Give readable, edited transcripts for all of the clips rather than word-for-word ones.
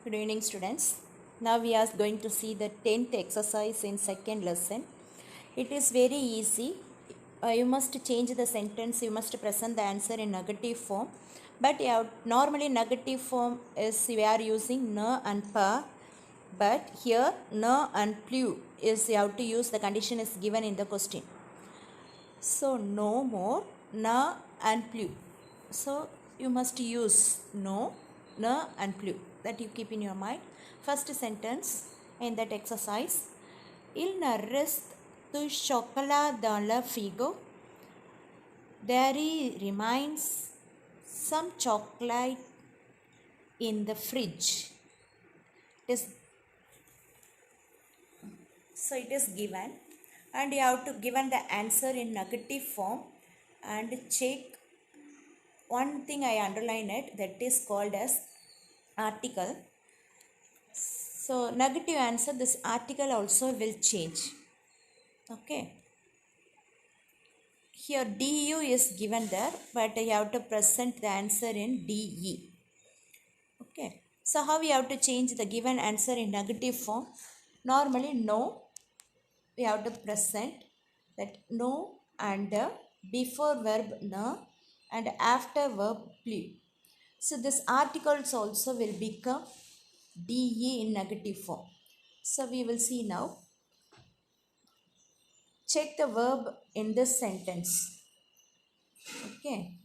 Good evening, students. Now we are going to see the 10th exercise in second lesson. It is very easy. You must change the sentence. You must present the answer in negative form. But normally negative form is we are using na and pa. But here na and plu is you have to use the condition is given in the question. So no more na and plu. So you must use no, na and plu. That you keep in your mind. First sentence in that exercise. Il ne reste du chocolat dans le frigo. There remains some chocolate in the fridge. So it is given and you have to given the answer in negative form and check. One thing I underline it, that is called as article. So negative answer, this article also will change. Okay. Here du is given there, but you have to present the answer in de. Okay. So how we have to change the given answer in negative form? Normally no, we have to present that no and before verb na and after verb plu. So this articles also will become de in negative form. So we will see now. Check the verb in this sentence. Okay.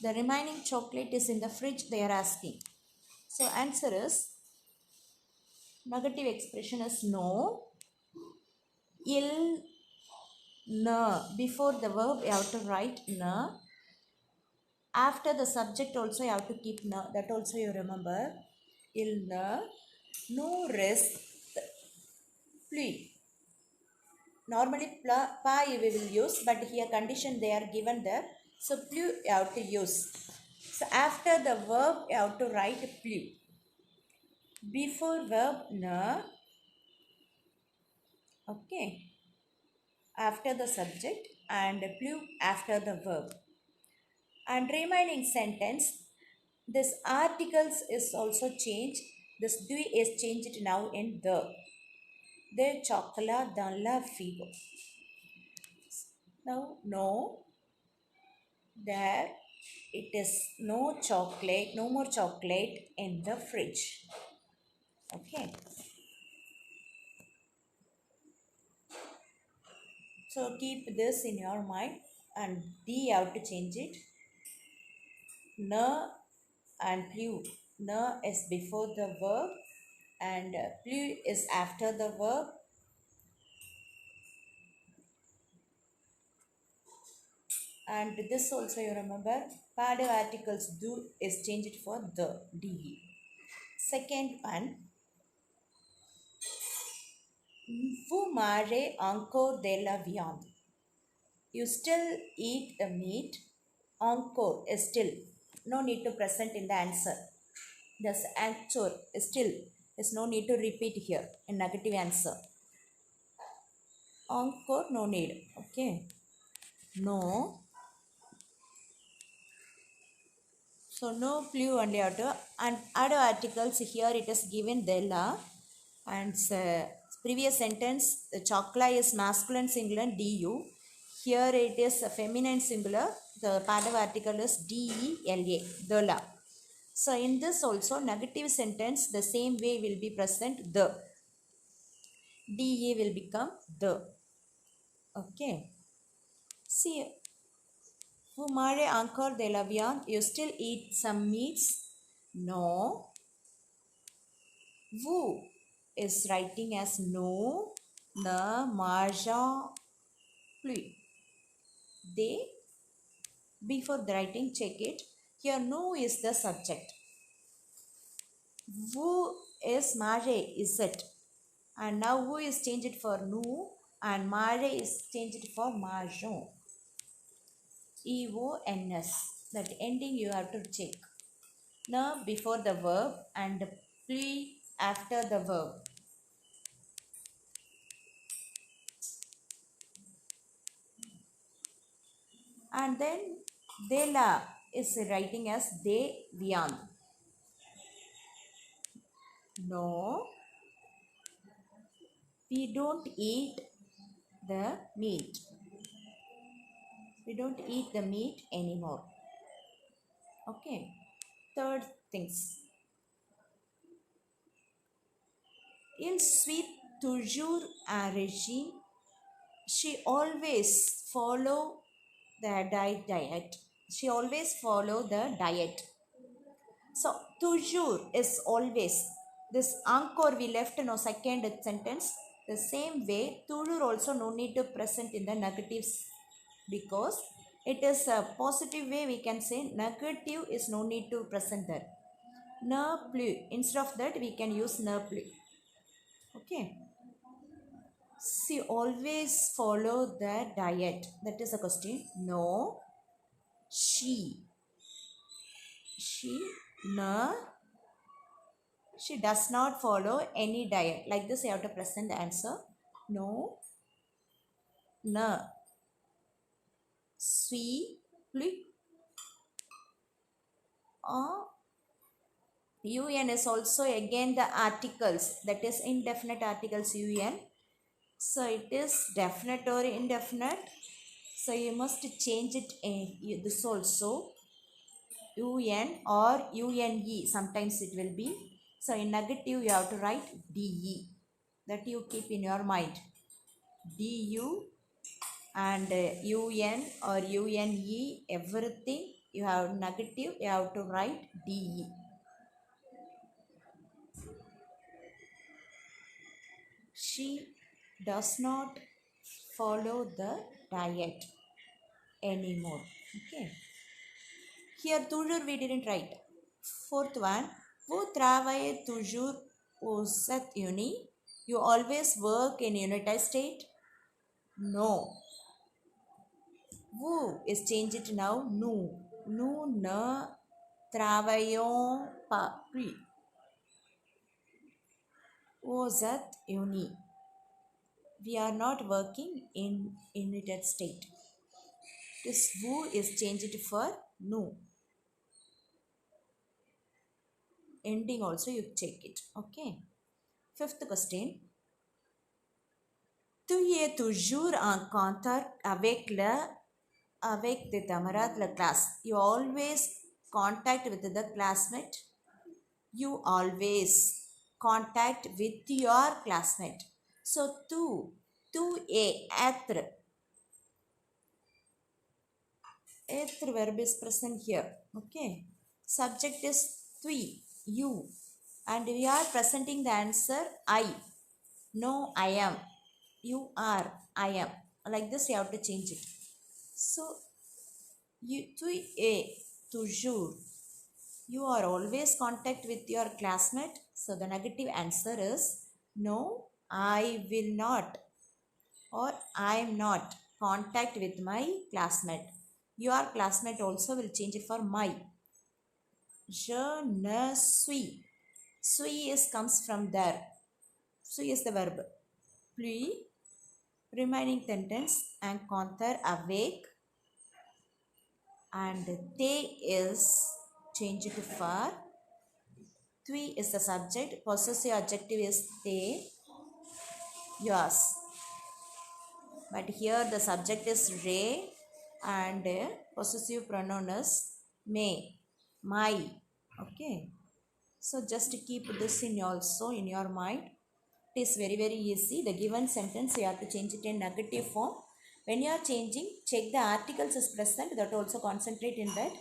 The remaining chocolate is in the fridge, they are asking. So answer is, negative expression is no. Il na. Before the verb you have to write na. After the subject also you have to keep na. That also you remember. Il ne nous reste plus. Normally pa we will use, but here condition they are given there. So plus you have to use. So after the verb you have to write plus. Before verb na. Okay. After the subject and plus after the verb. And remaining sentence, this articles is also changed. This du is changed now in the. De chocolat dans la frigo. Now no, there it is no chocolate, no more chocolate in the fridge. Okay. So keep this in your mind and de you have to change it. Na and plu. Na is before the verb and plu is after the verb. And this also you remember, part of articles do is changed for the de. Second one, vous mangez encore de la viande. You still eat the meat. Encore is still. No need to present in the answer. This encore is still. Is no need to repeat here in negative answer. Encore no need. Okay. No. So no plu only have to, and other articles here it is given de la, and previous sentence the chocolate is masculine singular du. Here it is a feminine singular. The part of article is de la, la. So in this also negative sentence the same way will be present the. De will become the. Okay. See. Vous mangez encore de la viande? You still eat some meats? No. Vous is writing as no. Ne mangeons plus. They, before the writing, check it. Here no is the subject. Vous is manger, is it? And now who is changed for nous and manger is changed for mangeons. EONS. That ending you have to check. Na before the verb and pli after the verb. And then de la is writing as de viande. No, we don't eat the meat. We don't eat the meat anymore. Okay. Third things. Il suit toujours un régime. She always follow the diet. She always follow the diet. So toujours is always. This encore we left in our second sentence. The same way, toujours also no need to present in the negatives because it is a positive way we can say negative is no need to present there. Ne plus. Instead of that we can use ne plus. Okay. She always follow the diet. That is a question. No. She. No. She does not follow any diet. Like this, you have to present the answer. No. No. She. UN is also again the articles. That is indefinite articles UN. So it is definite or indefinite. So you must change it in this also. UN or UNE. Sometimes it will be. So in negative you have to write DE. That you keep in your mind. DU and UN or UNE, everything you have negative, you have to write DE. She does not follow the diet anymore. Okay. Here toujours we didn't write. Fourth one, vous travaillez toujours aux États-Unis? You always work in United States? No. Vous is changed now. Nous. Nous ne travaillons pas plus aux États-Unis. We are not working in United States. This vous is changed for nous. Ending also you check it. Okay. Fifth question. Tu es toujours en contact avec the camarade, the class. You always contact with the classmate. You always contact with your classmate. So tu es être. Être verb is present here. Okay. Subject is tu, you. And we are presenting the answer I. No, I am. You are, I am. Like this you have to change it. So, tu es toujours. You are always contact with your classmate. So, the negative answer is no, I will not. Or I am not contact with my classmate. Your classmate also will change it for my. Je ne suis. Suis is comes from there. Suis is the verb. Plus. Remaining sentence and conquer awake. And they is changed for. Tui is the subject. Possessive adjective is they. Yours. But here the subject is Ray and possessive pronoun is may. My. Okay. So just keep this in also in your mind. It is very easy. The given sentence you have to change it in negative form. When you are changing, check the articles is present. That also concentrate in that.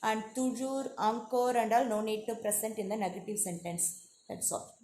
And toujours, encore and all no need to present in the negative sentence. That's all.